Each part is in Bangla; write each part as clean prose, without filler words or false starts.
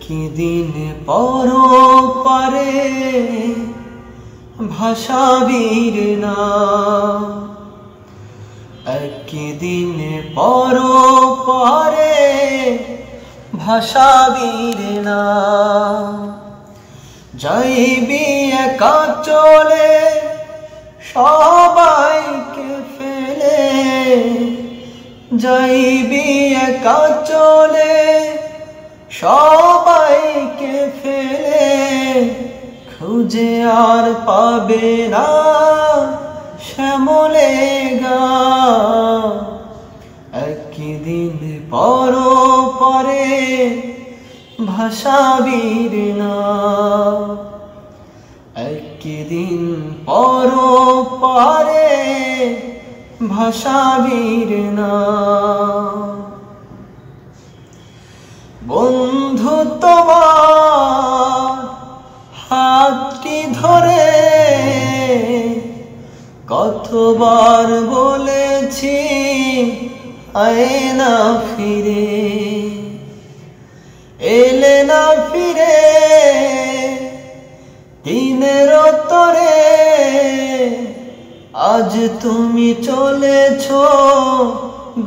একদিন পরো পারে ভাষাবীর না, একদিন পরো পারে ভাষাবীর না। যাইবি একা চলে সবাইকে ফেলে, যাইবি একা চলে সবাইকে ফেলে, খুঁজে আর পাবে না শ্যামলে গা। একদিন পরো পারে ভাষাবীর না, একদিন পরো পারে ভাষাবীর না। বন্ধু তোমার হাতটি ধরে কতবার বলেছি আয় না ফিরে, এলে না ফিরে দিনের তরে। আজ তুমি চলেছ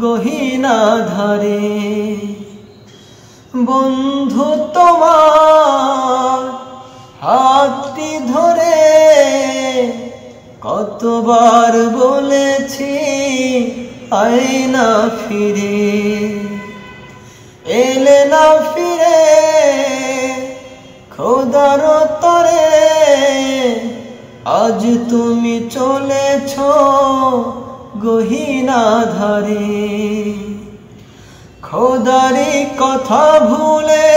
গহীনা ধারে, বন্ধু তোমার হাতটি ধরে কতবার বলেছি আয় না ফিরে, এলে না ফিরে খোদার তরে। আজ তুমি চলেছ গহীনা ধারে, খোদারি কথা ভুলে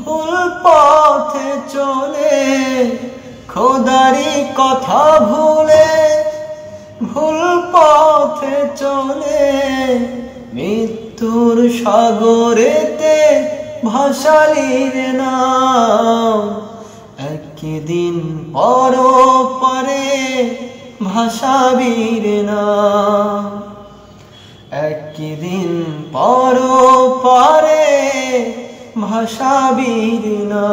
ভুল পথে চলে, খোদারি কথা ভুলে ভুল পথে চলে। মৃত্যুর সাগরেতে ভাসালির নাম, একদিন পরো পারে ভাষাবীর না, একদিন পরো পারে ভাষাবীর না।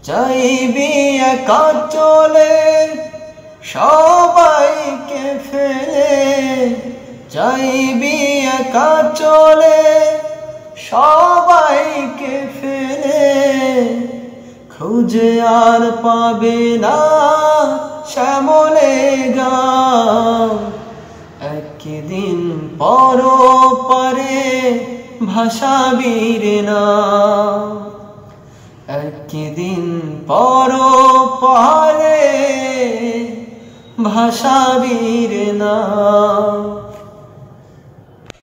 চাইবি একা চলে সবাইকে ফেলে, চাইবি একা চলে সবাইকে ফেলে, খুঁজে আর পাবে না শ্যামলে গা। একদিন পরো পারে ভাষাবীর না, একদিন পরো পারে ভাষাবীর না।